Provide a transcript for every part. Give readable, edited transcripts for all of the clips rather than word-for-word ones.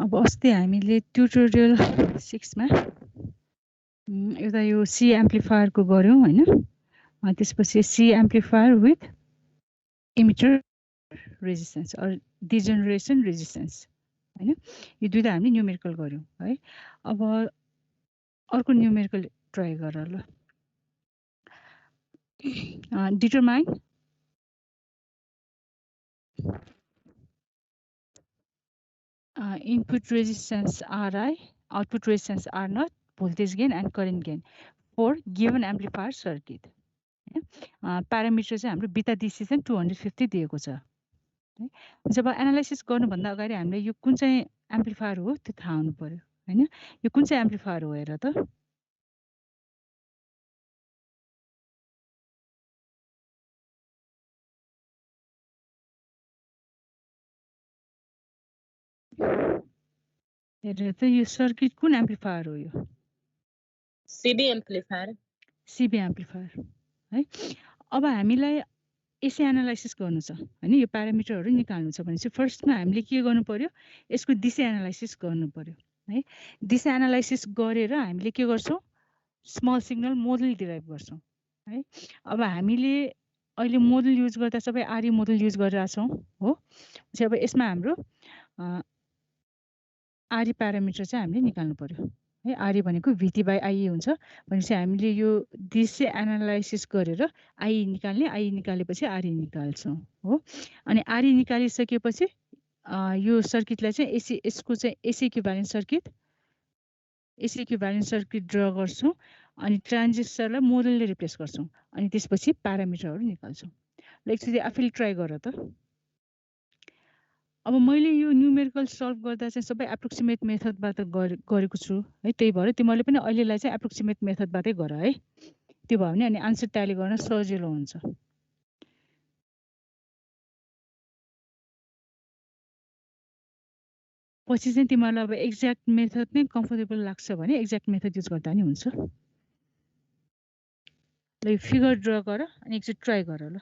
अब अस्ति हामीले ट्युटोरियल 6 मा एउटा यो सी एम्प्लिफायर को गर्यौं हैन त्यसपछि C amplifier with emitter resistance or degeneration resistance हैन यो दुईटा हामीले न्यूमेरिकल गर्यौं है अब अर्को न्यूमेरिकल ट्राई गर ल determine input resistance Ri, output resistance R naught, voltage gain and current gain for given amplifier circuit. Parameter चाहिँ हाम्रो बीटा DC चाहिँ 250 दिएको छ है जब एनालाइसिस गर्नु भन्दा अगाडि हामीले यो कुन चाहिँ एम्प्लिफायर हो त्यो थाहा हुनु पर्यो हैन यो कुन चाहिँ एम्प्लिफायर हो हेर त हेर त यो सर्किट कुन एम्प्लिफायर हो यो CB एम्प्लिफायर CB एम्प्लिफायर है अब हामीलाई यसै एनालाइसिस गर्नु छ हैन यो प्यारामिटरहरु निकाल्नु छ भने चाहिँ फर्स्टमा हामीले के गर्नु पर्यो यसको दिशा एनालाइसिस गर्नु पर्यो है दिशा एनालाइसिस गरेर हामीले के गर्छौं स्मल सिग्नल मोडल डिराइभ गर्छौं है अब हामीले अहिले मोडल युज गर्दा सबै आरई मोडल युज गरिरहेका छौं हो चाहिँ अब यसमा हाम्रो आरई प्यारामिटर चाहिँ हामीले निकाल्नु पर्यो है आरई भनेको VT by IE हुन्छ भनेपछि हामीले यो दिशा एनालाइसिस गरेर IE निकाल्ने IE निकालेपछि आरई निकाल्छौं हो अनि आरई निकालिसकेपछि यो सर्किटलाई चाहिँ यसको चाहिँ एसी इक्विभ्यालेन्ट सर्किट ड्रा गर्छौं अनि ट्रान्जिस्टरलाई मोडलले रिप्लेस गर्छौं अनि त्यसपछि प्यारामिटरहरु निकाल्छौं ल एकचोटी आफैले ट्राई गर त अब मैले यो न्यूमेरिकल सल्भ गर्दा चाहिँ सबै एप्रोक्सिमेट मेथडबाट गरेको छु है त्यही भएर तिमीले पनि अहिलेलाई चाहिँ एप्रोक्सिमेट मेथडबाटै गर है त्यो भयो भने अनि आन्सर ट्याली गर्न सजिलो हुन्छ पछि चाहिँ तिमीलाई अब एक्ज्याक्ट मेथड नै कम्फर्टेबल लाग्छ भने एक्ज्याक्ट मेथड युज गर्दा नि हुन्छ ल यो फिगर ड्रा गर अनि एकचोटि ट्राई गर ल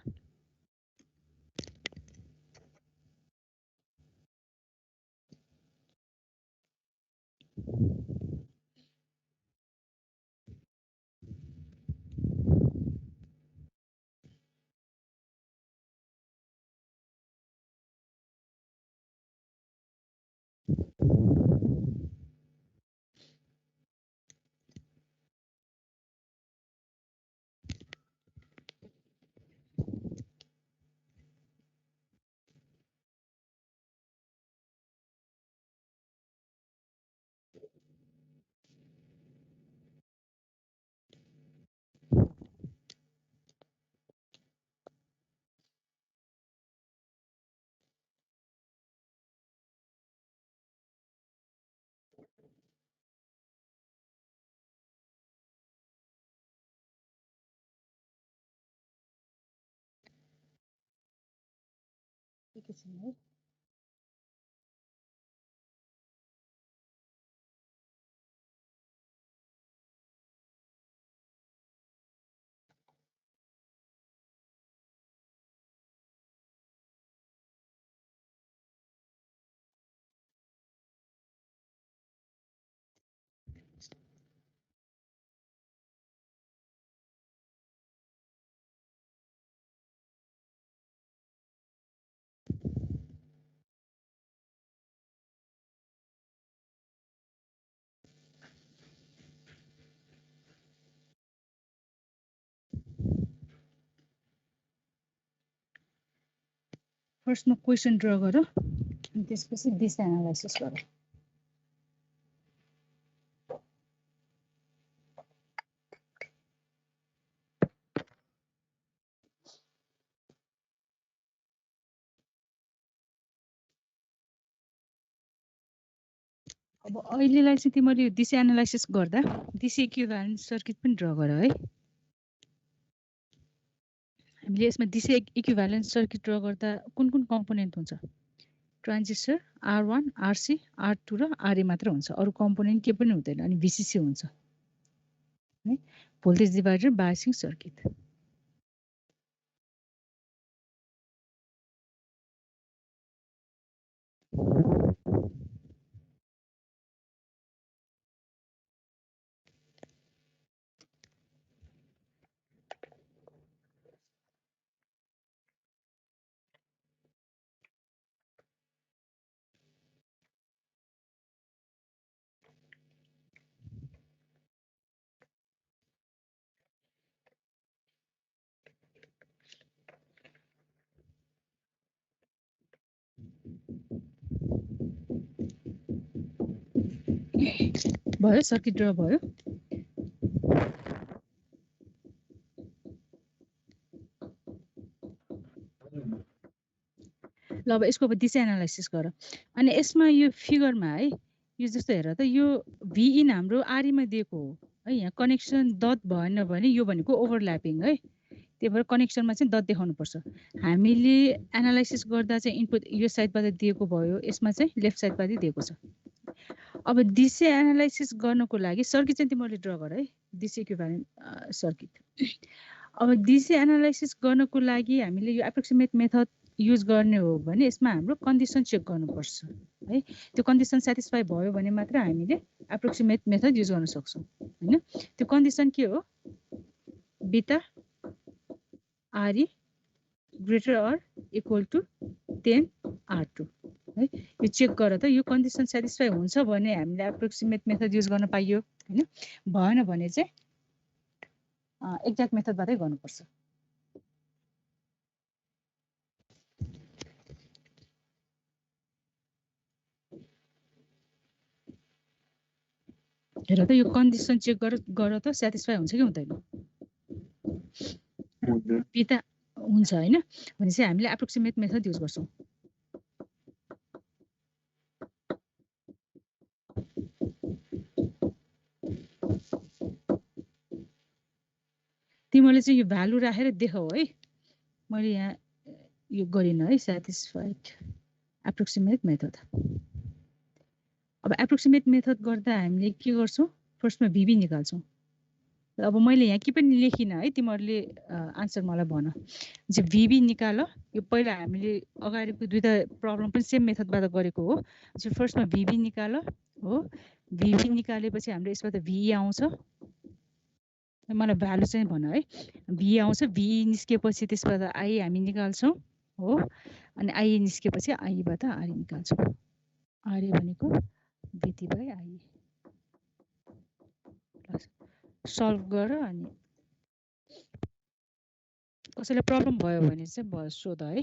एकैछिन है फर्स्टमा क्वेशन ड्रा गर अनि त्यसपछि दिशा एनालाइसिस गर अब अहिलेलाई चाहिँ तिमीले यो दिशा एनालाइसिस गर्दा दिशा इक्विभ्यालेन्ट सर्किट पनि ड्रा गर है हामीले यसमा दिशा इक्विभ्यालेन्ट सर्किट ड्रा गर्दा कुन कुन कम्पोनेन्ट हुन्छ ट्रान्जिस्टर R1 RC R2 र RA मात्र हुन्छ अरु कम्पोनेन्ट के पनि हुँदैन अनि VCC हुन्छ है भोल्टेज डिभाइडर बायसिङ सर्किट भयो सर्किट ड्र भयो ल अब यसको अब दिशा एनालाइसिस गर अनि यसमा यो फिगरमा है यो जस्तो हेर त यो भी इन हाम्रो आरईमा दिएको हो है यहाँ कनेक्सन डट भएन भने यो भनेको ओभरल्यापिङ है त्यही भएर कनेक्सनमा चाहिँ डट देखाउनु पर्छ हामीले एनालाइसिस गर्दा चाहिँ इनपुट यो साइडबाट दिएको भयो यसमा चाहिँ लेफ्ट साइडबाट दिएको छ अब डिसी एनालाइसिस गर्नको लागि सर्किट चाहिँ तिमीहरूले ड्र गर है डिसी इक्विभ्यालेन्ट सर्किट अब डिसी एनालाइसिस गर्नको लागि हामीले यो एप्रोक्सिमेट मेथड युज गर्ने हो भने यसमा हाम्रो कन्डिसन चेक गर्नुपर्छ है त्यो कन्डिसन सेटिस्फाई भयो भने मात्र हामीले एप्रोक्सिमेट मेथड युज गर्न सक्छौँ हैन त्यो कन्डिसन के हो beta R E greater or equal to 10 R2 है यो चेक गर त यो कन्डिसन सेटिस्फाई हुन्छ भने हामीले एप्रोक्सिमेट मेथड युज गर्न पाइयो हैन भएन भने चाहिँ एक्ज्याक्ट मेथडबाटै गर्नुपर्छ हेर त यो कन्डिसन चेक गर त सेटिस्फाई हुन्छ कि हुँदैन बीटा हुन्छ हैन भनेपछि हामीले एप्रोक्सिमेट मेथड युज गर्छौं तिमीले चाहिँ यो भ्यालु राखेर देखाऊ है मैले यहाँ यो गरिन है सेटिस्फाइड एप्रोक्सिमेट मेथड अब एप्रोक्सिमेट मेथड गर्दा हामीले के गर्छौं फर्स्टमा भिबी निकाल्छौं अब मैले यहाँ के पनि लेखिन है तिमीहरूले आन्सर मलाई भन जे भिबी निकाल यो पहिला हामीले अगाडिको दुईटा प्रब्लम पनि सेम मेथडबाट गरेको हो जो फर्स्टमा भिबी निकाल हो भिबी निकालेपछि हाम्रो यसबाट भी आउँछ मलाई भ्यालु चाहिँ भन है भी आउँछ भी निस्केपछि त्यसबाट आई हामी निकाल्छौं हो अनि आई निस्केपछि आई बाट आर निकाल्छौं आर भनेको बीटी बाइ आई सल्भ गर अनि कसैलाई प्रब्लम भयो भने चाहिँ सोध है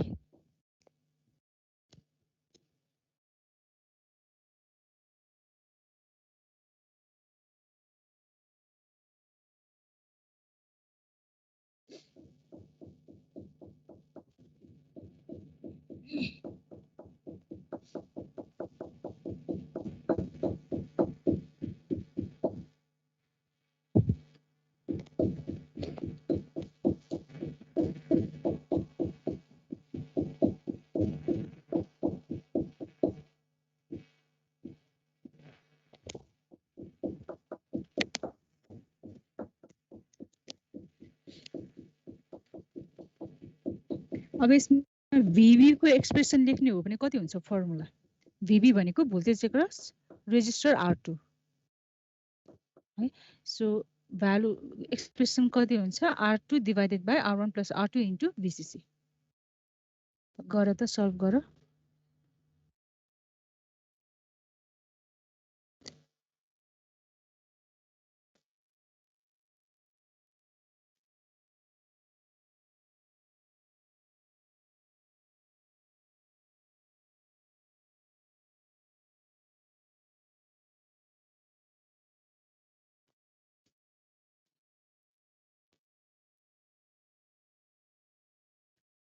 अब यसमा भिबी को एक्सप्रेसन लेख्ने हो भने कति हुन्छ फर्मुला भिबी भनेको भोल्टेज एक्रस रेजिस्टर R2 है सो भ्यालु एक्सप्रेसन कति हुन्छ R2 divided by R1 plus R2 into VCC गर त सल्भ गर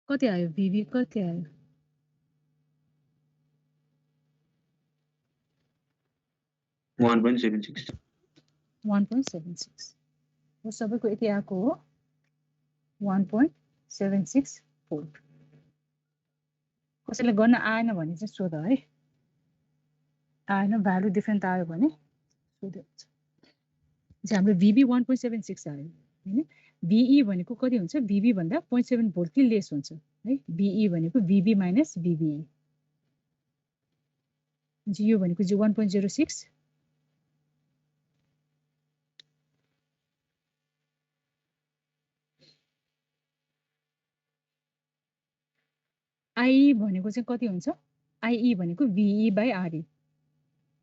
कति आयो भिबी कति आयो 1.76 हो सबैको यति आएको हो 1.76 भोल्ट कसैले गर्न आएन भने चाहिँ सोध है आएन भ्यालु डिफरेन्ट आयो भने सोध्यो चाहिँ हाम्रो भिबी 1.76 आयो हैन भिई भनेको कति हुन्छ भिबी भन्दा 0.7 भोल्ट कि लेस हुन्छ है भिई भनेको भिबी माइनस भिबी जियो भनेको चाहिँ 1.06 आई भनेको चाहिँ कति हुन्छ आईई भनेको भिई बाइ आरई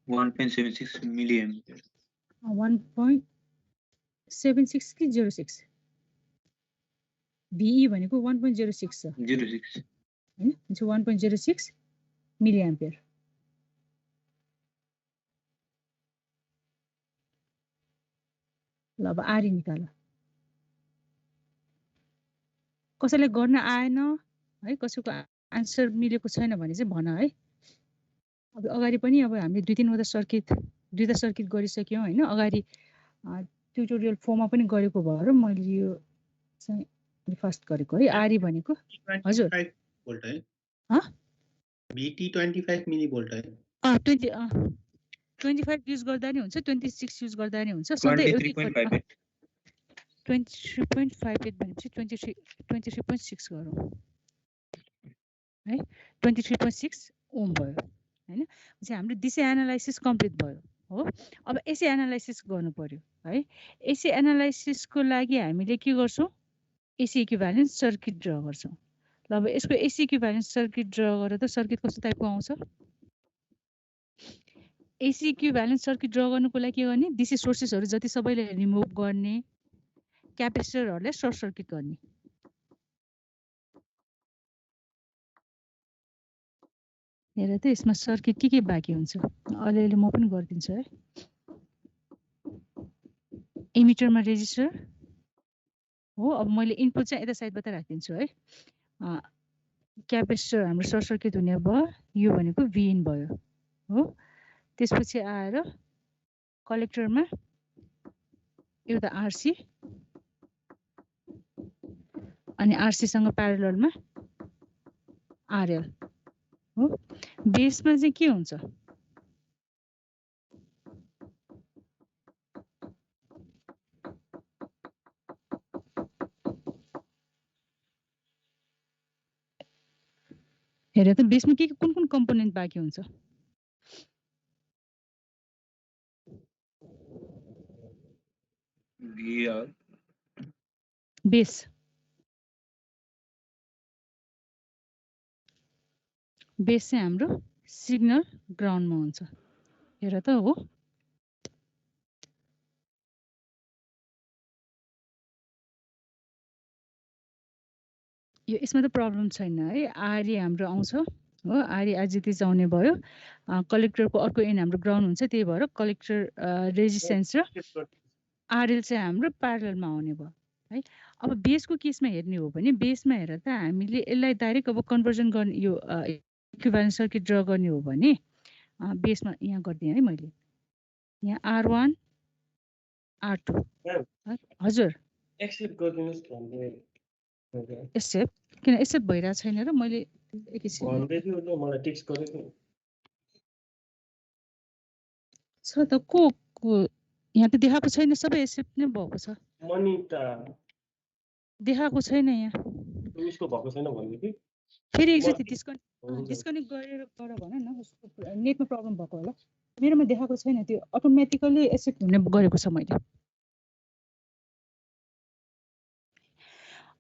1.76 मिलिएम्पियर 1.76 कि 06 भिई भनेको 1.06 छ 06 हैन जो 1.06 मिलिएम्पियर ल अब आरई निकाल कसैले गर्न आएन है कसैको आन्सर मिलेको छैन भने चाहिँ भन है अब अगाडि पनि अब हामीले दुईटा सर्किट गरिसक्यौं हैन अगाडि ट्युटोरियल 4 मा पनि गरेको भएर मैले यो चाहिँ फर्स्ट गरेको है आरई भनेको हजुर 25 भोल्ट है ह VT 25 मिली भोल्ट है 25 युज गर्दा नि हुन्छ 26 युज गर्दा नि हुन्छ सधैँ एउटै 23.58 23.58 भनेपछि 23.6 गरौँ है 23.6 ओम भयो हैन चाहिँ हाम्रो डिसी एनालाइसिस कम्प्लिट भयो हो अब एसी एनालाइसिस गर्नु पर्यो है एसी एनालाइसिसको लागि हामीले के गर्छौं एसी इक्विभ्यालेन्ट सर्किट ड्रा गर्छौं ल अब यसको एसी इक्विभ्यालेन्ट सर्किट ड्रा गरेर त सर्किट कस्तो टाइपको आउँछ एसी इक्विभ्यालेन्ट सर्किट ड्रा गर्नुको लागि के गर्ने डिसी सोर्सेसहरु जति सबैले रिमुभ गर्ने क्यापेसिटरहरुलाई सर्ट सर्किट गर्ने हेर त यसमा सर्किट के बाँकी हुन्छ अलिअलि म पनि गरिदिन्छु है इमिटरमा रेजिस्टर हो अब मैले इनपुट चाहिँ यता साइडबाट राखिदिन्छु है क्यापेसिटर हाम्रो सर्ट सर्किट हुने भयो यो भनेको भिइन भयो हो त्यसपछि आएर कलेक्टरमा एउटा आरसी अनि आरसी सँग प्यारललमा आरएल हो बेसमा चाहिँ के हुन्छ हेर त बेसमा के कुन कम्पोनेन्ट बाँकी हुन्छ VR बेस चाहिँ हाम्रो सिग्नल ग्राउन्डमा हुन्छ हेर त हो यो यसमा त प्रब्लम छैन है आरई हाम्रो आउँछ हो आरई आजिति आउने भयो कलेक्टरको अर्को एन्ड हाम्रो ग्राउन्ड हुन्छ त्यही भएर कलेक्टर रेजिस्टेन्स र आरएल चाहिँ हाम्रो प्यारललमा आउने भयो है अब बेसको केसमा हेर्ने हो भने बेसमा हेर त हामीले यसलाई डाइरेक्ट अब कन्भर्जन गर्ने यो इक्विभ्यालेन्ट सर्किट ड्रा गर्ने हो भने बेसमा यहाँ गरिदिएँ है मैले यहाँ R1 R2 हजुर एक्सेप्ट गरिदिनुस् भन्ने एक्सेप्ट किन एक्सेप्ट भइरा छैन र मैले एकैछिन भन्दै थियो नि मलाई टेक्स्ट गरेको छ त को यहाँ त देखाएको छैन सबै एक्सेप्ट नै भएको छ मनी त देखाएको छैन यहाँ उसको भएको छैन भन्ने कि फेरि एकचोटि डिस्कनेक्ट गरेर गर भन न उसको नेटमा प्रब्लम भएको होला मेरोमा देखाएको छैन त्यो अटोमेटिकली एक्सेप्ट हुने गरेको छ मैले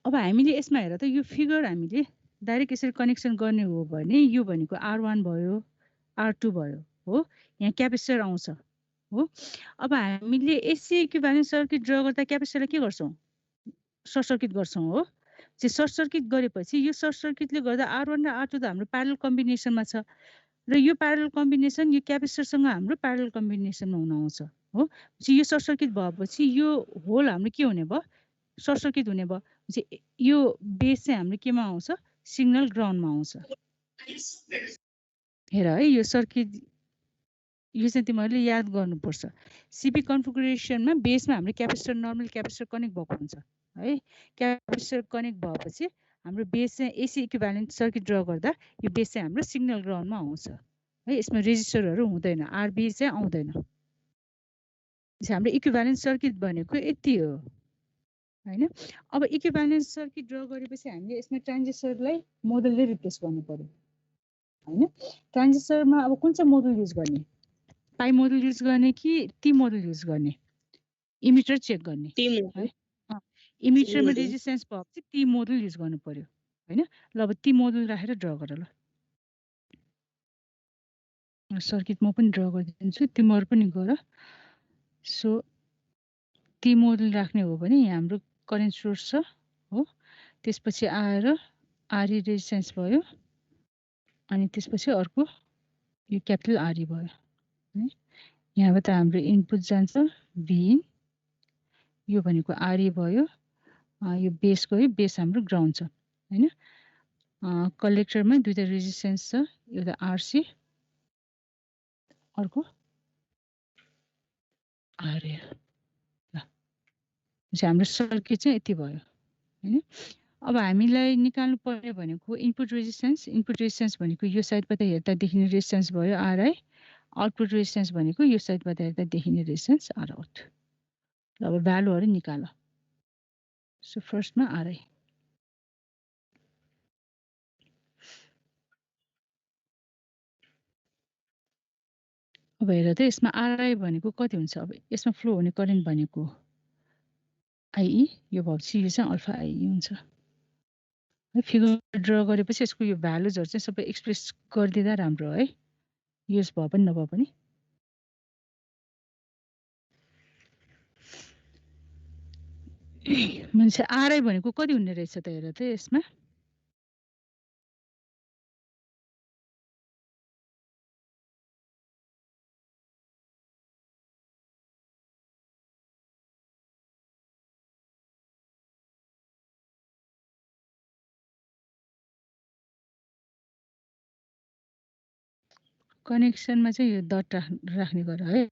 अब हामीले यसमा हेर त यो फिगर हामीले डाइरेक्ट यसरी कनेक्सन गर्ने हो भने यो भनेको R1 भयो R2 भयो हो यहाँ क्यापेसिटर आउँछ हो अब हामीले एसी इक्विभ्यालेन्ट सर्किट ड्रा गर्दा क्यापेसिटरलाई के गर्छौं सर्ट सर्किट गर्छौं हो चाहिँ सर्ट सर्किट गरेपछि यो सर्ट सर्किटले गर्दा R1 र R2 त हाम्रो प्यारलल कम्बिनेसनमा छ र यो प्यारलल कम्बिनेसन यो क्यापेसिटरसँग हाम्रो प्यारलल कम्बिनेसनमा हुन आउँछ हो यो सर्ट सर्किट भएपछि यो होल हाम्रो के हुने भयो सर्ट सर्किट हुने भयो यो बेस चाहिँ हाम्रो केमा आउँछ सिग्नल ग्राउन्डमा आउँछ हेर है यो सर्किट यो चाहिँ तिमीहरूले याद गर्नुपर्छ सीपी कन्फिगरेसनमा बेसमा हाम्रो क्यापेसिटर नर्मल क्यापेसिटर कनेक्ट भएको हुन्छ है क्यापेसिटर कनेक्ट भएपछि हाम्रो बेस चाहिँ एसी इक्विभ्यालेन्ट सर्किट ड्रा गर्दा यो बेस चाहिँ हाम्रो सिग्नल ग्राउन्डमा आउँछ है यसमा रेजिस्टरहरू हुँदैन आरबी चाहिँ आउँदैन हाम्रो इक्विभ्यालेन्ट सर्किट भनेको यति हो हैन अब इक्विभ्यालेन्ट सर्किट ड्रा गरेपछि हामीले यसमा ट्रान्जिस्टरलाई मोडलले रिप्लेस गर्नु पर्यो हैन ट्रान्जिस्टरमा अब कुन चाहिँ मोडल युज गर्ने पाई मोडल युज गर्ने कि टी मोडल युज गर्ने इमिटर चेक गर्ने है इमिटरमा रेजिस्टेन्स भएपछि टी मोडल युज गर्नु पर्यो हैन ल अब टी मोडल राखेर ड्रा गर ल सर्किट म पनि ड्रा गरिदिन्छु तिमीहरु पनि गर सो टी मोडल राख्ने हो भने यहाँ हाम्रो करेन्ट सोर्स छ हो त्यसपछि आएर आरई रेजिस्टेन्स भयो अनि त्यसपछि अर्को यो क्यापिटल आरई भयो है यहाँबाट हाम्रो इनपुट जान्छ भिइन यो भनेको आरई भयो यो बेसको है बेस हाम्रो ग्राउन्ड छ हैन कलेक्टरमा दुईटा रेजिस्टेन्स छ एउटा आरसी अर्को आरएल ल हाम्रो सर्किट चाहिँ यति भयो हैन अब हामीलाई निकाल्नु पर्यो भनेको इनपुट रेजिस्टेन्स भनेको यो साइडबाट हेर्दा देखिने रेजिस्टेन्स भयो आरआई आउटपुट रेजिस्टेन्स भनेको यो साइडबाट हेर्दा देखिने रेजिस्टेन्स आर आउट ल अब भ्यालुहरु निकाल सो फर्स्टमा आरआई अब हेर त यसमा आरआई भनेको कति हुन्छ अब यसमा फ्लो हुने करेन्ट भनेको आईई यो भएपछि यो चाहिँ अल्फा आईई हुन्छ है फिगर ड्र गरेपछि यसको यो भ्यालुजहरु चाहिँ सबै एक्सप्रेस गरिदिँदा राम्रो है युज भए पनि नभए पनि मान्छे आरआई भनेको कति हुने रहेछ त हेर त यसमा कनेक्सनमा चाहिँ यो डट राख्ने गर है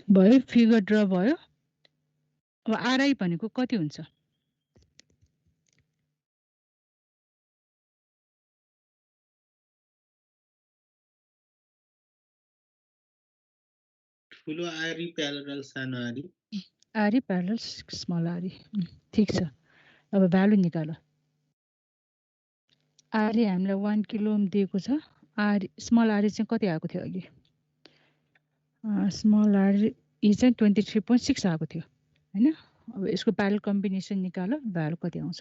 भयो फिगर ड्र भयो अब आरआई भनेको कति हुन्छ ठुलो आरई प्यारलल सानो आरई आरई प्यारलल स्मल आरई ठीक छ अब भ्यालु निकाल आरई हामीलाई 1 किलो ओम दिएको छ आरई स्मल आरई चाहिँ कति आएको थियो अघि स्मल आरई चाहिँ 23.6 आएको थियो हैन अब यसको प्यारलल कम्बिनेसन निकाल भ्यालु कति आउँछ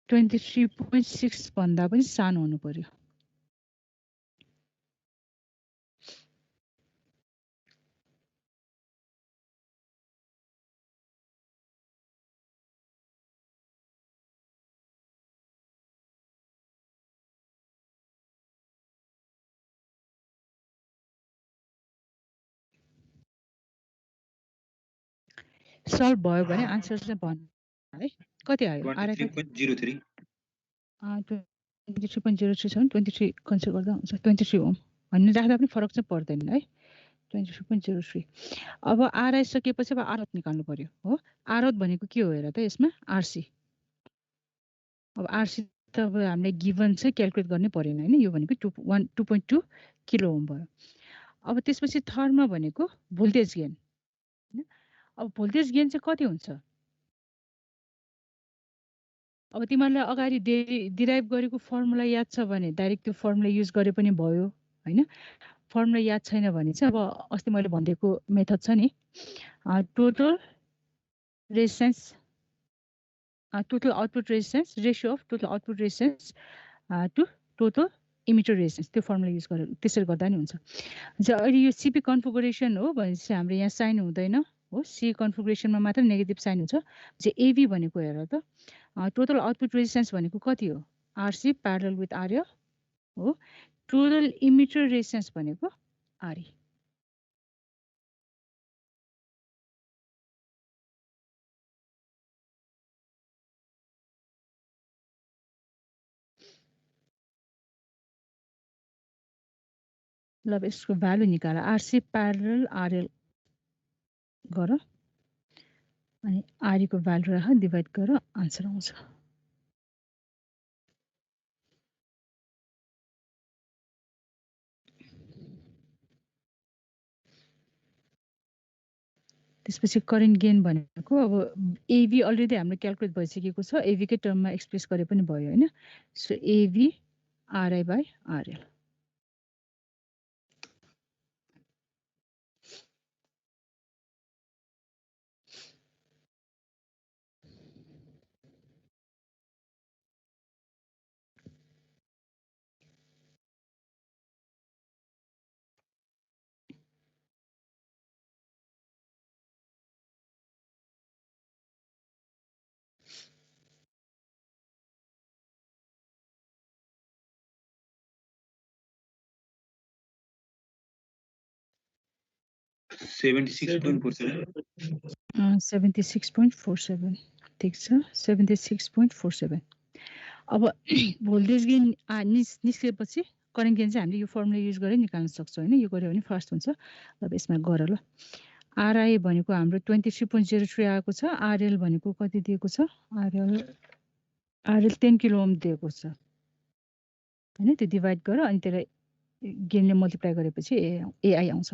$23.6 भन्दा पनि सानो हुनु पर्यो सल्भ भयो भने आन्सर चाहिँ भन्नु है कति आयो आरआई 23.03 23.03 छ भने 23 कन्सिडर गर्दा हुन्छ 23 ओम भन्ने राख्दा पनि फरक चाहिँ पर्दैन है 23.03 अब आरआई सकेपछि अब आरआउट निकाल्नु पर्यो हो आरआउट भनेको के हो हेर त यसमा आरसी अब आरसी त अब हामीले गिभन चाहिँ क्याल्कुलेट गर्नै पर्दैन हैन यो भनेको 2.2 किलो ओम भयो अब त्यसपछि थर्डमा भनेको भोल्टेज गेन हैन अब भोल्टेज गेन चाहिँ कति हुन्छ अब तिमीहरुलाई अगाडि डिराइभ गरेको फर्मुला याद छ भने डाइरेक्ट त्यो फर्मुला युज गरे पनि भयो हैन फर्मुला याद छैन भने चाहिँ अब अस्ति मैले भनेको मेथड छ नि total resistance total output resistance ratio of total output resistance to total emitter resistance त्यो फर्मुला युज गरेर त्यसरी गर्दा नि हुन्छ चाहिँ अहिले यो सीपी कन्फिगरेसन हो भनेपछि हाम्रो यहाँ साइन हुँदैन हो सी कन्फिगरेसनमा मात्र नेगेटिभ साइन हुन्छ चाहिँ एबी भनेको हेर त टोटल आउटपुट रेजिस्टेन्स भनेको कति हो आरसी प्यारलल विथ आरएल हो टोटल इमिटर रेजिस्टेन्स भनेको आरई ल यसको भ्यालु निकाल आरसी प्यारलल आरएल गर अनि आरई को भ्यालु राख डिभाइड गर आन्सर आउँछ त्यसपछि करेन्ट गेन भनेको अब एभी अलरेडी हाम्रो क्याल्कुलेट भइसकेको छ एभी कै टर्ममा एक्सप्रेस गरे पनि भयो हैन so AV RI by RL 76.47 76.47 ठिक छ 76.47 अब भोल्टेज गेन निस्केपछि करेन्ट गेन चाहिँ हामीले यो फर्मुला युज गरेर निकाल्न सक्छौँ हैन यो गर्यो भने फर्स्ट हुन्छ अब यसमा गर ल आरआई भनेको हाम्रो 23.03 आएको छ आरएल भनेको कति दिएको छ आरएल 10 किलो ओम दिएको छ हैन त्यो डिभाइड गर अनि त्यसलाई गेनले मल्टिप्लाई गरेपछि एआई आउँछ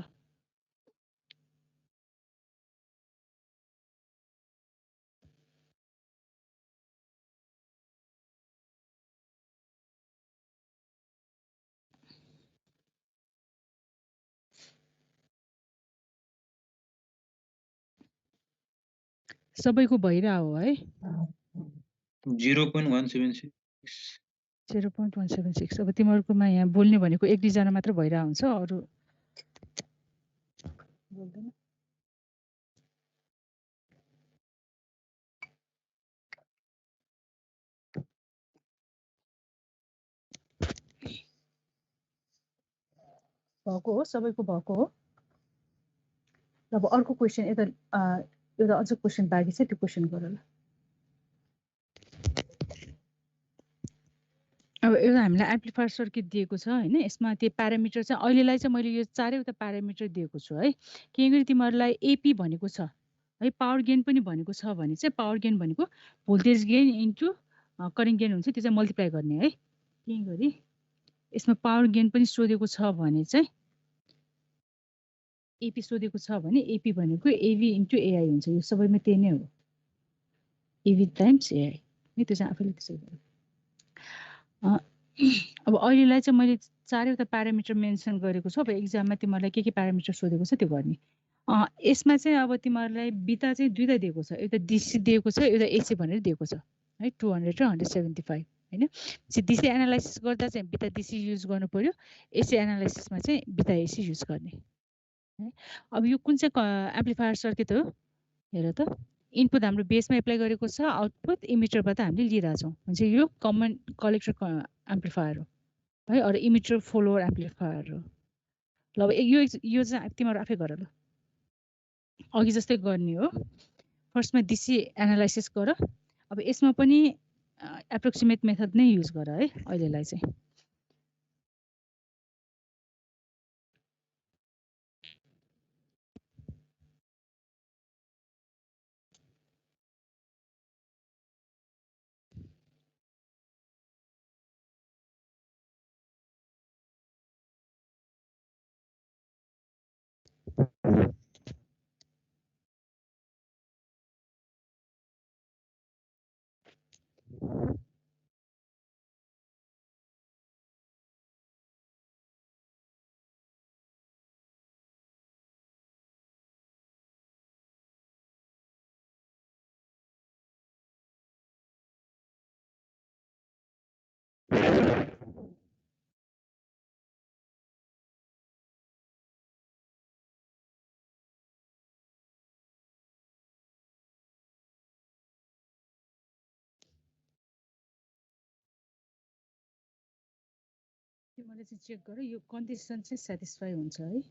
सबैको भइरा हो है 0.176 0.176 अब तिमीहरुकोमा यहाँ बोल्ने भनेको एक दुईजना मात्र भइरा हुन्छ अरु बोल्दैन भएको हो सबैको भएको हो अब अर्को क्वेशन एउटा अझ क्वेशन बाँकी छ त्यो क्वेशन गर ल अब एउटा हामीलाई एम्प्लिफायर सर्किट दिएको छ हैन यसमा त्यो प्यारामिटर चाहिँ अहिलेलाई चाहिँ मैले यो चारैवटा प्यारामिटर दिएको छु है किनकि तिमीहरुलाई एपी भनेको छ है पावर गेन पनि भनेको छ भने चाहिँ पावर गेन भनेको voltage gain into current gain हुन्छ त्यो चाहिँ मल्टिप्लाई गर्ने है किनकि यसमा पावर गेन पनि सोधेको छ भने चाहिँ एपी सोधेको छ भने एपी भनेको एभी इन्टु एआई हुन्छ यो सबैमा त्यही नै हो एभी टाइम्स एआई है त्यो चाहिँ आफैले त्यसै गर्नु अब अहिलेलाई चाहिँ मैले चारैवटा प्यारामिटर मेन्सन गरेको छु अब एक्जाममा तिमीहरूलाई के प्यारामिटर सोधेको छ त्यो गर्ने यसमा चाहिँ अब तिमीहरूलाई बिटा चाहिँ दुईटा दिएको छ एउटा डिसी दिएको छ एउटा एसी भनेर दिएको छ है 200 र 175 हैन चाहिँ डिसी एनालाइसिस गर्दा चाहिँ बिटा डिसी युज गर्नु पर्यो एसी एनालाइसिसमा चाहिँ बिटा एसी युज गर्ने है अब यो कुन चाहिँ एम्प्लिफायर सर्किट हो हेर त इनपुट हाम्रो बेसमा एप्लाई गरेको छ आउटपुट इमिटरबाट हामीले लिइरा छौं भने यो कमन कलेक्टर एम्प्लिफायर हो है अरु इमिटर फलोअर एम्प्लिफायर हो ल अब यो चाहिँ तिमीहरु आफै गर ल अघि जस्तै गर्ने हो फर्स्टमा डिसी एनालाइसिस गर अब यसमा पनि एप्रोक्सिमेट मेथड नै युज गर है अहिलेलाई चाहिँ तिमीले चाहिँ चेक गर यो कन्डिसन चाहिँ स्याटिस्फाई हुन्छ है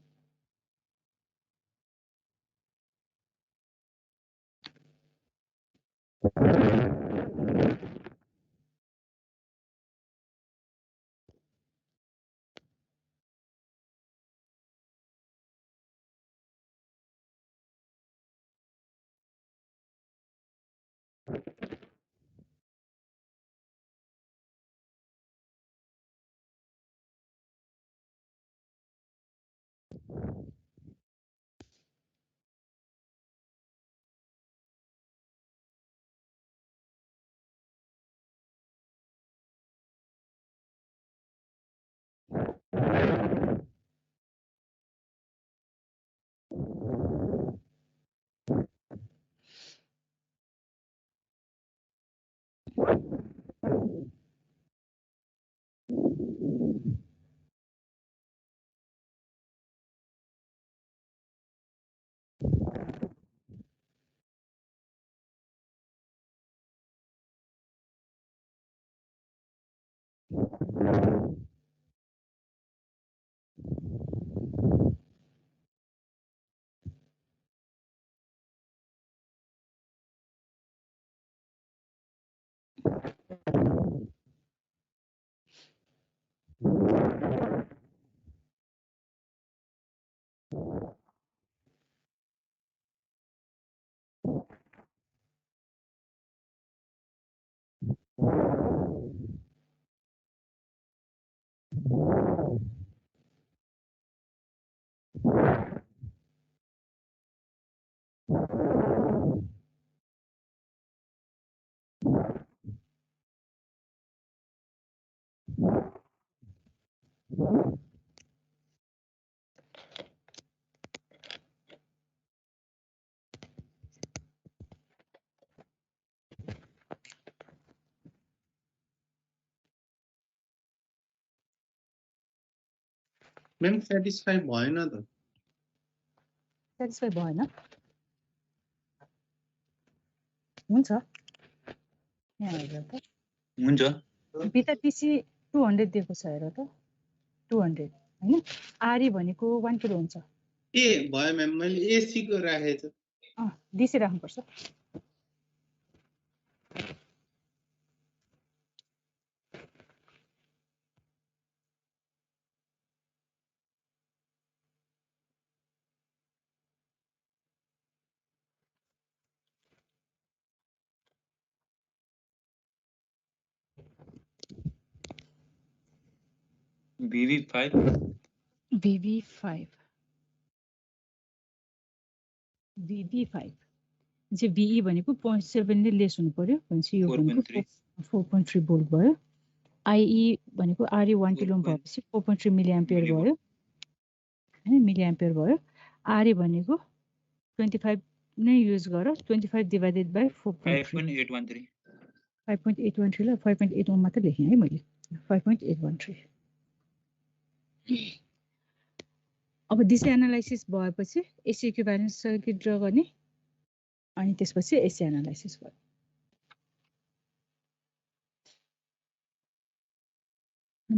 मैम सेटिस्फाई भएन त सेटिस्फाई भएन हुन्छ यहाँ हेर त हुन्छ बिटा टिसी 200 दिएको छ हेर त 200 हैन आरी भनेको 1 किलो हुन्छ ए भयो म्याम मैले एसी को राखेछ डिसी राख्नुपर्छ VV5 VV5 चाहिँ VE भनेको 0.7 ले लेस हुनु पर्यो भनेपछि यो भनेको 4.3 भोल्ट भयो IE भनेको RE 1 किलो ओम भएपछि 4.3 मिली एम्पियर भयो हैन मिली एम्पियर भयो RE भनेको 25 नै युज गर 25 डिवाइडेड बाइ 4.3 5.813 ल 5.81 मात्र लेखेँ है मैले 5.813 अब डिसी एनालाइसिस भएपछि एसी इक्विभ्यालेन्ट सर्किट ड्रा गर्ने अनि त्यसपछि एसी एनालाइसिस गर्ने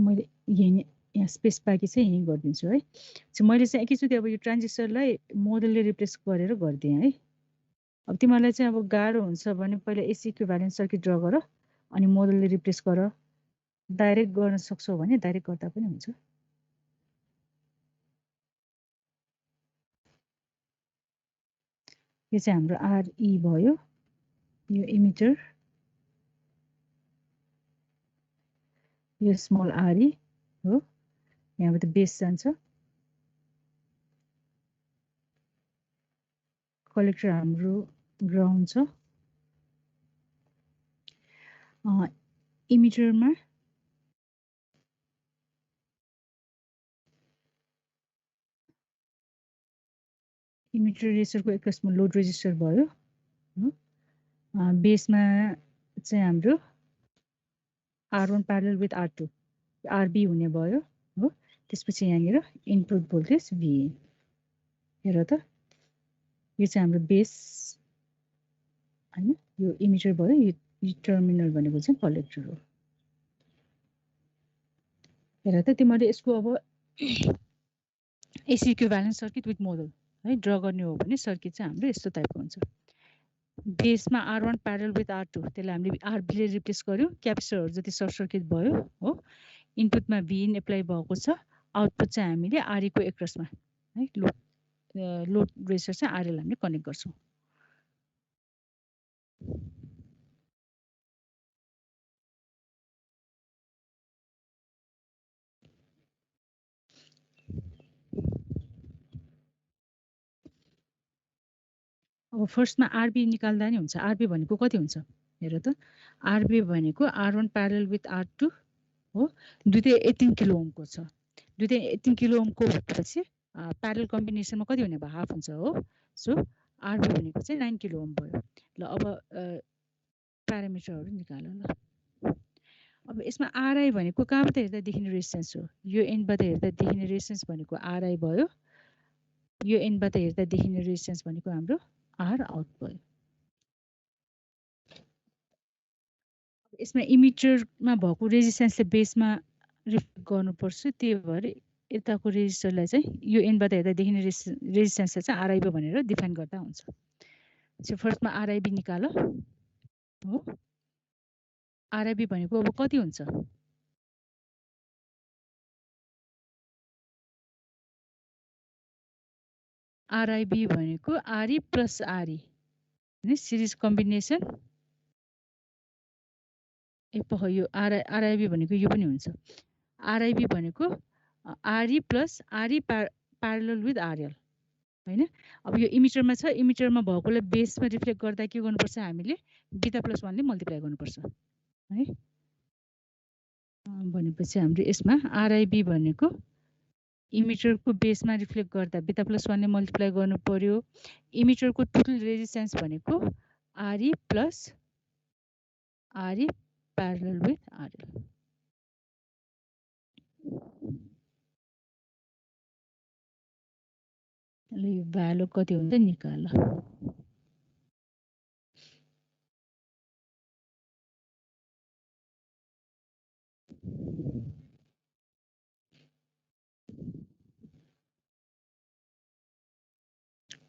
मैले यहाँ स्पेस बाँकी चाहिँ यही गरिदिन्छु है मैले चाहिँ एकैचोटि अब यो ट्रान्जिस्टरलाई मोडलले रिप्लेस गरेर गरिदिएँ है अब तिमीहरूलाई चाहिँ अब गाह्रो हुन्छ भने पहिला एसी इक्विभ्यालेन्ट सर्किट ड्रा गर अनि मोडलले रिप्लेस गर डाइरेक्ट गर्न सक्छौ भने डाइरेक्ट गर्दा पनि हुन्छ यो चाहिँ हाम्रो RE भयो यो इमिटर यो स्मल RE हो यहाँबाट बेस जान्छ कलेक्टर हाम्रो ग्राउन्ड छ इमिटरमा इमिटर रेजिस्टरको एकमा लोड रेजिस्टर भयो बेसमा चाहिँ हाम्रो R1 parallel with R2 RB हुने भयो हो त्यसपछि यहाँनिर इनपुट भोल्टेज VA हेर त यो चाहिँ हाम्रो बेस हैन यो इमिटर भयो यो टर्मिनल भनेको चाहिँ कलेक्टर हो हेर त तिमीले यसको अब AC equivalent circuit with model है ड्रा गर्ने हो भने सर्किट चाहिँ हाम्रो यस्तो टाइपको हुन्छ बेसमा R1 प्यारलल विथ R2 त्यसलाई हामीले RB ले रिप्लेस गर्यो क्यापेसिटरहरु जति सर्ट सर्किट भयो हो इनपुटमा VIN एप्लाई भएको छ आउटपुट चाहिँ हामीले RE को एक्रोसमा है लोड रेजिस्टर चाहिँ RL हामीले कनेक्ट गर्छौं अब फर्स्टमा RB निकाल्दा नि हुन्छ RB भनेको कति हुन्छ हेर त RB भनेको R1 प्यारलल विथ R2 हो दुईटै 18 किलो ओमको छ दुईटै 18 किलो ओमको भएपछि प्यारलल कम्बिनेसनमा कति हुने भयो हाफ हुन्छ हो सो RB भनेको चाहिँ 9 किलो ओम भयो ल अब प्यारामिटरहरु निकाल ल अब यसमा RI भनेको कहाँबाट हेर्दा देखिने रेजिस्टेन्स हो यो एन्डबाट हेर्दा देखिने रेजिस्टेन्स भनेको RI भयो यो एन्डबाट हेर्दा देखिने रेजिस्टेन्स भनेको हाम्रो R आउट भयो यसमा इमिटरमा भएको रेजिस्टेन्सले बेसमा रिफ्लेक्ट गर्नुपर्छ त्यही भएर यताको रेजिस्टरलाई चाहिँ यो एन्डबाट हेर्दा देखिने रेजिस्टेन्सलाई चाहिँ RIB भनेर डिफाइन गर्दा हुन्छ सो फर्स्टमा RIB निकाल हो RIB भनेको अब कति हुन्छ RIB भनेको RE प्लस RE हैन सिरिज कम्बिनेसन यो RIB भनेको यो पनि हुन्छ आरआइबी भनेको RE plus RE parallel with RL हैन। अब यो इमिटरमा छ, इमिटरमा भएकोलाई बेसमा रिफ्लेक्ट गर्दा के गर्नुपर्छ हामीले बीटा प्लस 1 ले मल्टिप्लाई गर्नुपर्छ है। भनेपछि हाम्रो यसमा आरआइबी भनेको इमिटरको बेसमा रिफ्लेक्ट गर्दा बीटा प्लस 1 ले मल्टिप्लाई गर्नु पर्यो। इमिटरको टोटल रेजिस्टेन्स भनेको RE plus RE parallel with RL. ल यो भ्यालु कति हुन्छ निकाल।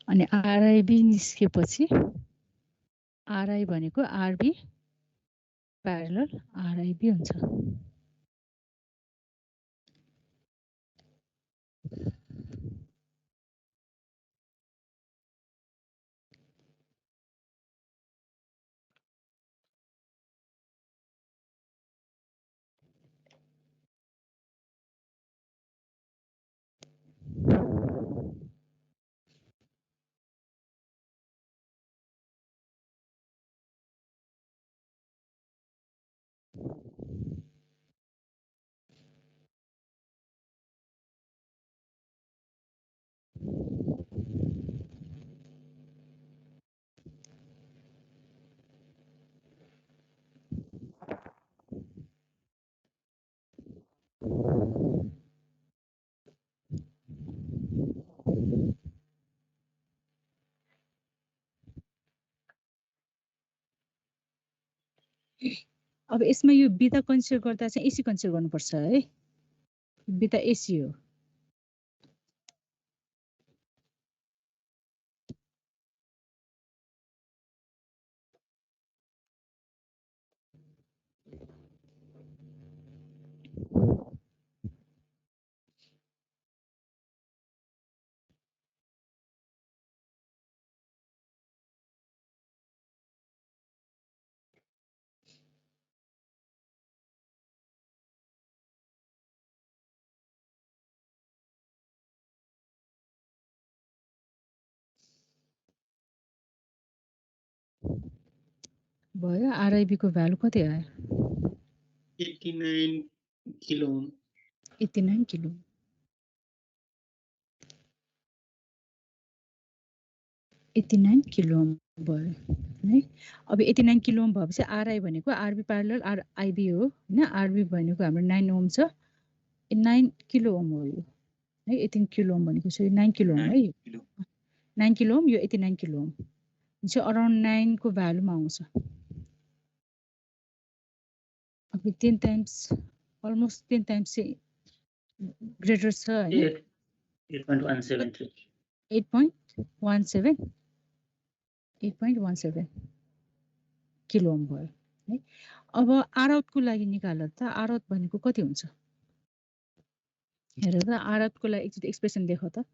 अनि आरआइबी निस्केपछि आरआई भनेको आरबी प्यारलल आरआइबी हुन्छ। अब यसमा यो बीटा कन्सिडर गर्दा चाहिँ एसी कन्सिडर गर्नुपर्छ है। बीटा एसी हो। भयो। आरआइबी को भ्यालु कति आयो? 89 kilo ohm. 89 kilo. Kilo ohm भयो है। अब 89 किलो ओम भएपछि आरआई भनेको आरबी प्यारलल आरआइबी हो हैन। आरबी भनेको हाम्रो 9 ओम छ। 9 किलो ओम हो यो है। 18 किलो ओम भनेको चाहिँ 9 किलो ओम है। 9 किलो ओम, यो 89 किलो ओम चाहिँ अराउन्ड 9 को भ्यालुमा आउँछ। अब 10 टाइम्स अलमोस्ट 10 टाइम्स चाहिँ ग्रेटर छ हैन। 8.173 8.17 किलो ओम भयो है। अब आर आउटको लागि निकाल्दा त आर आउट भनेको कति हुन्छ हेर त। आर आउटको लागि एकचोटि एक्सप्रेसन देख त।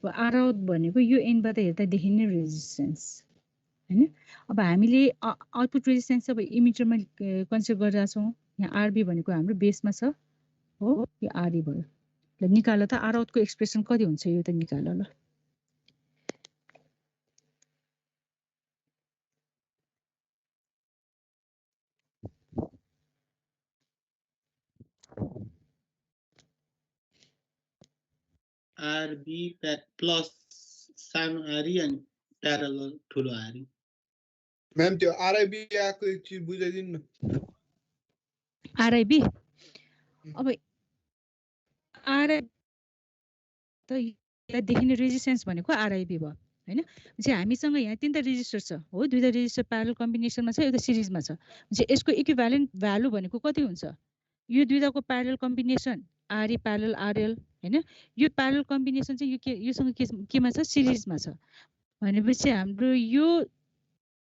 आर आउट भनेको यो एन्डबाट हेर्दा देखिने रेजिस्टेन्स हैन। अब हामीले आउटपुट रेजिस्टेन्स अब इमिटरमा कन्सिडर गरिरहेका छौँ। यहाँ आरबी भनेको हाम्रो बेसमा छ हो, यो आरई भयो। ल निकाल त आर आउटको एक्सप्रेसन कति हुन्छ यो त निकाल ल। आरबी प्लस सानो आरई अनि प्यारलल ठुलो आरई। मैम त्यो आरआईबी आको एक चीज बुझाइदिनु न। आरआईबी अब आरआई त यहाँ देखिने रेजिस्टेन्स भनेको आरआईबी भयो हैन। चाहिँ हामीसँग यहाँ तीनटा रेजिस्टर छ हो। दुईटा रेजिस्टर प्यारलल कम्बिनेसनमा छ, एउटा सिरिजमा छ। चाहिँ यसको इक्विभ्यालेन्ट भ्यालु भनेको कति हुन्छ? यो दुईटाको प्यारलल कम्बिनेसन आरई प्यारलल आरएल हैन। यो प्यारलल कम्बिनेसन चाहिँ यो योसँग केमा छ? सिरिजमा छ। भनेपछि हाम्रो यो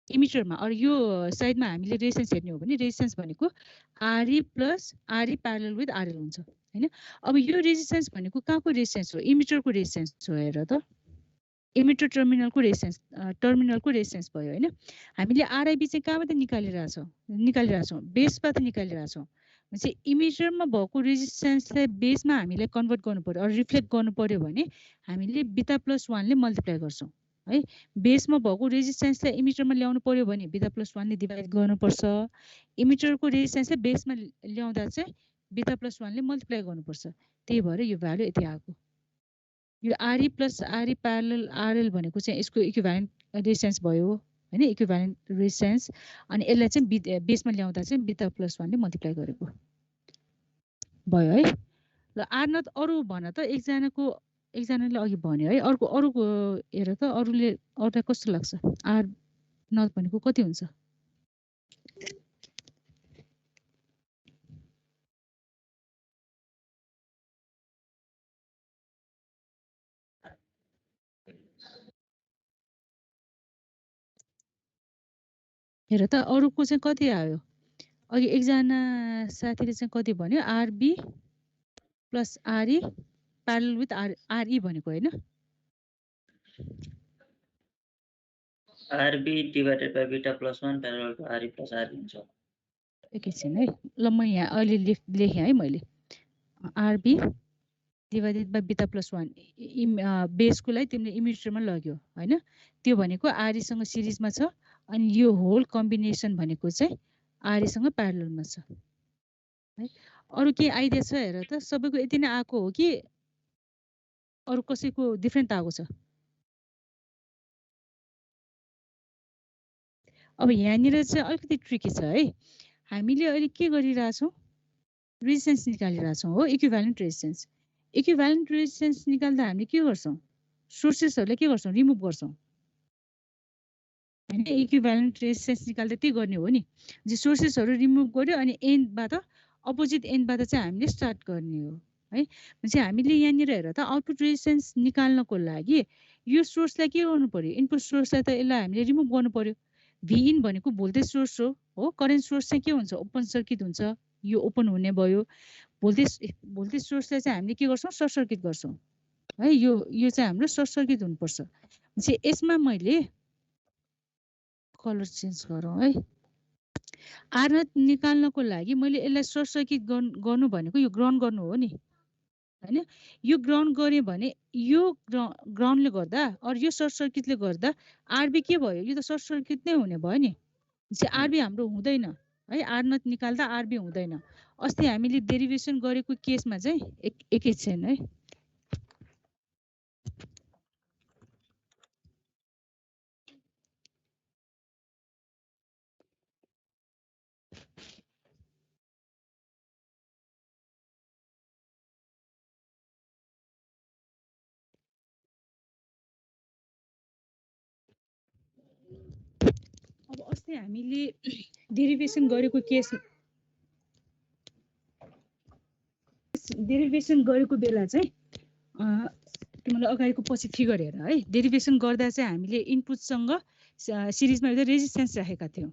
इमिटरमा अर यो साइडमा हामीले रेजिस्टेन्स हेर्ने हो भने रेजिस्टेन्स भनेको RE plus RE parallel with RL हुन्छ हैन। अब यो रेजिस्टेन्स भनेको कहाँको रेजिस्टेन्स हो? इमिटरको रेजिस्टेन्स हो हेर त। एमिटर टर्मिनलको रेजिस्टेन्स भयो हैन। हामीले आरआइबी चाहिँ कहाँबाट निकालिरहेछौँ बेसबाट निकालिरहेछौँ। भनेपछि इमिटरमा भएको रेजिस्टेन्सलाई बेसमा हामीले कन्भर्ट गर्नु पर्यो अर रिफ्लेक्ट गर्नु पर्यो भने हामीले बिटा +1 ले मल्टिप्लाई गर्छौँ है। बेसमा भएको रेजिस्टेन्सलाई इमिटरमा ल्याउनु पर्यो भने बिटा +1 ले डिभाइड गर्नुपर्छ। इमिटरको रेजिस्टेन्सलाई बेसमा ल्याउँदा चाहिँ बिटा +1 ले मल्टिप्लाई गर्नुपर्छ। त्यही भएर यो भ्यालु यति आएको। यो आरई प्लस आरई प्यारलल आरएल भनेको चाहिँ यसको इक्विभ्यालेन्ट रेजिस्टेन्स भयो हैन, इक्विभ्यालेन्ट रेजिस्टेन्स। अनि यसलाई चाहिँ बेसमा ल्याउँदा चाहिँ बिटा +1 ले मल्टिप्लाई गरेको भयो है। ल आर नट अरु भन त एकजनाले अघि भन्यो है। अरूको हेर त अरूलाई कस्तो लाग्छ आर नट भनेको कति हुन्छ? हेर त अरूको चाहिँ कति आयो? अघि एकजना साथीले चाहिँ कति भन्यो? RB plus RE parallel with RE भनेको हैन? RB divided by beta +1 parallel to RE plus RE हुन्छ। एकैछिन है। ल म यहाँ अहिले लेखेँ है मैले। आरबी डिभाइडेड बाई बिटा +1 बेसको लागि तिमीले इमिटरमा लग्यो हैन? त्यो भनेको आरईसँग सिरिजमा छ अनि यो होल कम्बिनेसन भनेको चाहिँ आरईसँग प्यारललमा छ है। अरु के आइडिया छ हेर त? सबैको यति नै आएको हो कि अरु कसैको डिफरेन्ट आएको छ? अब यहाँनिर चाहिँ अलिकति ट्रिकी छ है। हामीले अहिले के गरिरहेछौँ? रेजिस्टेन्स निकालिरहेछौँ हो, इक्विभ्यालेन्ट रेजिस्टेन्स। इक्विभ्यालेन्ट रेजिस्टेन्स निकाल्दा हामीले के गर्छौँ? सोर्सेसहरूलाई के गर्छौँ? रिमुभ गर्छौँ हैन। इक्विभ्यालेन्ट रेजिस्टेन्स निकाल्दा त्यही गर्ने हो नि। जे सोर्सेसहरू रिमुभ गर्यो अनि एन्डबाट अपोजिट एन्डबाट चाहिँ हामीले स्टार्ट गर्ने हो है। भनेपछि हामीले यहाँनिर हेर त आउटपुट रेजिस्टेन्स निकाल्नको लागि यो सोर्सलाई के गर्नु पर्यो? इनपुट सोर्सलाई त यसलाई हामीले रिमुभ गर्नु पर्यो। भिइन भनेको भोल्टेज सोर्स हो। करेन्ट सोर्स चाहिँ के हुन्छ? ओपन सर्किट हुन्छ। यो ओपन हुने भयो। भोल्टेज सोर्सलाई चाहिँ हामीले के गर्छौँ? सर्ट सर्किट गर्छौँ है। यो चाहिँ हाम्रो सर्ट सर्किट हुनुपर्छ। भनेपछि यसमा मैले कलर चेन्ज गरौँ है। आर नट निकाल्नको लागि मैले यसलाई सर्ट सर्किट गर्नु भनेको यो ग्राउन्ड गर्नु हो नि हैन। यो ग्राउन्ड गरे भने यो ग्राउन्डले गर्दा अर यो सर्ट सर्किटले गर्दा आरबी के भयो? यो त सर्ट सर्किट नै हुने भयो नि। चाहिँ आरबी हाम्रो हुँदैन है। आर नट निकाल्दा आरबी हुँदैन। अस्ति हामीले डेरिभेसन गरेको केसमा चाहिँ एकैछिन है। अब अस्ति हामीले डेरिभेसन गरेको बेला चाहिँ तिमीलाई अगाडिको पछि फिगर हेर है। डेरिभेसन गर्दा चाहिँ हामीले इनपुटसँग सिरिजमा एउटा रेजिस्टेन्स राखेका थियौँ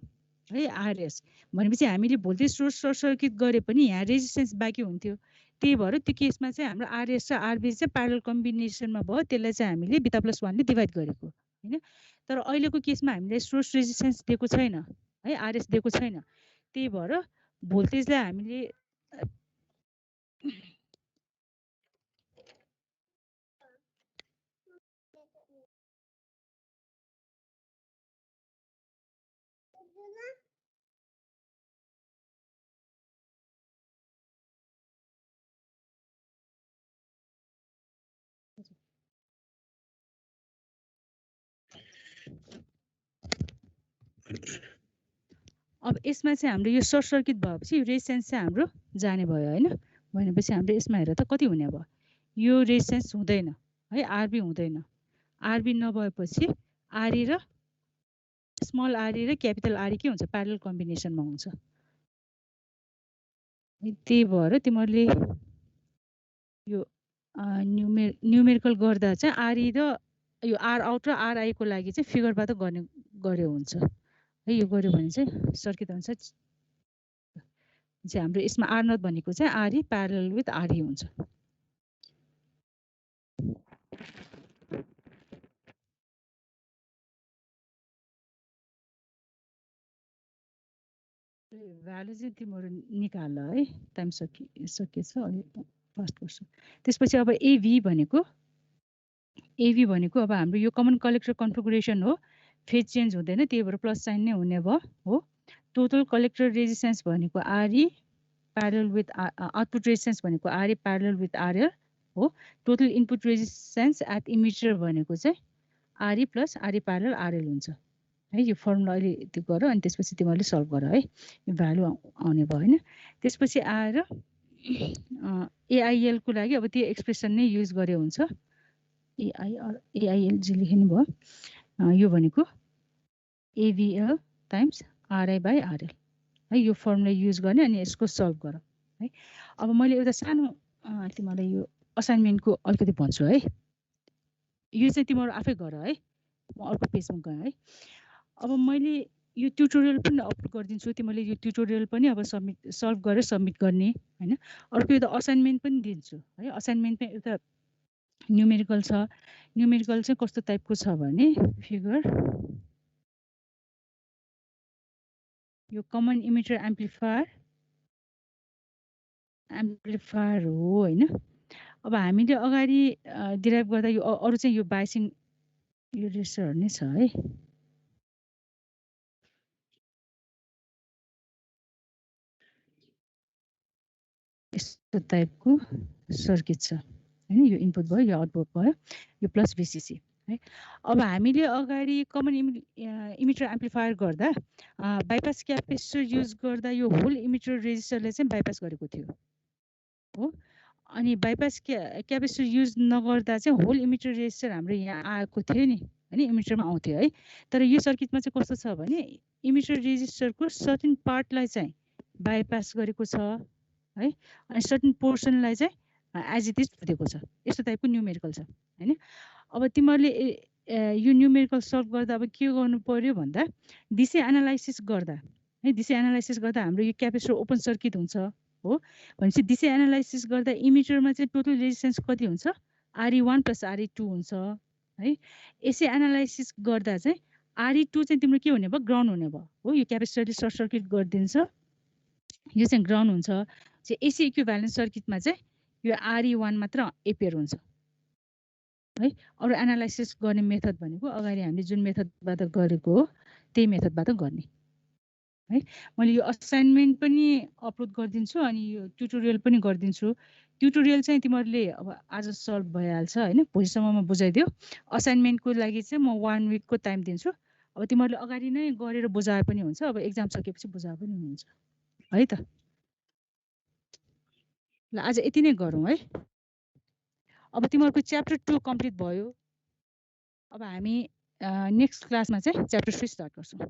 है, आरएस। भनेपछि हामीले भोल्टेज सोर्स सर्ट सर्किट गरे पनि यहाँ रेजिस्टेन्स बाँकी हुन्थ्यो। त्यही भएर त्यो केसमा चाहिँ हाम्रो आरएस र आरबी चाहिँ प्यारलल कम्बिनेसनमा भयो। त्यसलाई चाहिँ हामीले बिटा +1 ले डिभाइड गरेको हैन। तर अहिलेको केसमा हामीले सोर्स रेजिस्टेन्स दिएको छैन है, आरएस दिएको छैन। त्यही भएर भोल्टेजलाई हामीले अब यसमा चाहिँ हाम्रो यो सर्ट सर्किट भएपछि रेजिस्टेन्स चाहिँ हाम्रो जाने भयो हैन। भनेपछि हाम्रो यसमा हेर त कति हुने भयो? यो रेजिस्टेन्स हुँदैन है, आरबी हुँदैन। आरबी नभएपछि आरई र स्मल आरई र क्यापिटल आरई के हुन्छ? प्यारलल कम्बिनेसनमा हुन्छ। त्यही भएर तिमीहरूले यो न्युमेरिकल गर्दा चाहिँ आरई र यो आर आउट र आरआई को लागि चाहिँ फिगरबाट गर्यो हुन्छ है। यो गर्यो भने चाहिँ सर्किट अनुसार चाहिँ हाम्रो यसमा आर नट भनेको चाहिँ आरई प्यारलल विथ आरई हुन्छ। भ्यालु चाहिँ तिम्रो निकाल है टाइम सकिएछ अलि फास्ट गर्छु त्यसपछि अब एभी भनेको अब हाम्रो यो कमन कलेक्टर कन्फिगुरेसन हो फेज चेन्ज हुँदैन त्यही भएर प्लस साइन नै हुने भयो हो टोटल कलेक्टर रेजिस्टेन्स भनेको RE parallel with output resistance भनेको आरई प्यारल विथ आरएल हो total input resistance at emitter भनेको चाहिँ RE plus RE parallel RL हुन्छ है यो फर्मुला अहिले त्यो गर अनि त्यसपछि तिमीहरूले सल्भ गर है यो भ्यालु आउने भयो होइन त्यसपछि आएर एआइएल को लागि अब त्यो एक्सप्रेसन नै युज गरे हुन्छ एआइएल जे लेख्नु भयो यो भनेको AVL times RI by RL है यो फर्मुला युज गर्ने अनि यसको सल्भ गर है अब मैले एउटा सानो तिमीलाई यो असाइनमेन्टको अलिकति भन्छु है यो चाहिँ तिमीहरू आफै गर है म अर्को पेजमा गएँ है अब मैले यो ट्युटोरियल पनि अपलोड गरिदिन्छु तिमीले यो ट्युटोरियल पनि अब सल्भ गरेर सबमिट गर्ने हैन अर्को एउटा असाइनमेन्ट पनि दिन्छु है असाइनमेन्टमा एउटा न्युमेरिकल छ न्युमेरिकल चाहिँ कस्तो टाइपको छ भने फिगर यो कमन इमिटर एम्प्लिफायर हो हैन अब हामीले अगाडि डिराइभ गर्दा यो अरु चाहिँ यो बाइसिङ यो रेसर नै छ है यस्तो टाइपको सर्किट छ हैन यो इनपुट भयो यो आउटपुट भयो यो प्लस भिसिसी है अब हामीले अगाडि कमन इमिटर एम्प्लिफायर गर्दा बाइपास क्यापेसिटर युज गर्दा यो होल इमिटर रेजिस्टरले चाहिँ बाइपास गरेको थियो हो अनि बाइपास क्यापेसिटर युज नगर्दा चाहिँ होल इमिटर रेजिस्टर हाम्रो यहाँ आएको थियो नि हैन इमिटरमा आउँथ्यो है तर यो सर्किटमा चाहिँ कस्तो छ भने इमिटर रेजिस्टरको सर्टेन पार्टलाई चाहिँ बाइपास गरेको छ है अनि सर्टेन पोर्सनलाई चाहिँ एज इट इज दिएको छ यस्तो टाइपको न्युमेरिकल छ हैन अब तिमीहरूले यो न्युमेरिकल सल्भ गर्दा अब के गर्नु पर्यो भन्दा डिसी एनालाइसिस गर्दा है डिसी एनालाइसिस गर्दा हाम्रो यो क्यापेसिटर ओपन सर्किट हुन्छ हो भनेपछि डिसी एनालाइसिस गर्दा इमिटरमा चाहिँ टोटल रेजिस्टेन्स कति हुन्छ RE1 + RE2 हुन्छ है यसै एनालाइसिस गर्दा चाहिँ RE2 चाहिँ तिम्रो के हुने भयो ग्राउन्ड हुने भयो हो यो क्यापेसिटरले सर्ट सर्किट गरिदिन्छ यो चाहिँ ग्राउन्ड हुन्छ चाहिँ एसी इक्विभ्यालेन्ट सर्किटमा चाहिँ यो RE1 मात्र एपियर हुन्छ है अरु एनालाइसिस गर्ने मेथड भनेको अगाडि हामीले जुन मेथडबाट गरेको हो त्यही मेथडबाट गर्ने है मैले यो असाइनमेन्ट पनि अपलोड गरिदिन्छु अनि यो ट्युटोरियल पनि गरिदिन्छु ट्युटोरियल चाहिँ तिमीहरूले अब आज सल्भ भइहाल्छ हैन भोलिसम्ममा बुझाइदियो असाइनमेन्टको लागि चाहिँ म 1 विकको टाइम दिन्छु अब तिमीहरूले अगाडि नै गरेर बुझाए पनि हुन्छ अब एक्जाम सकेपछि बुझाए पनि हुन्छ है त ल आज यति नै गरौँ है अब तिमीहरूको च्याप्टर 2 कम्प्लिट भयो अब हामी नेक्स्ट क्लासमा चाहिँ च्याप्टर 3 स्टार्ट गर्छौँ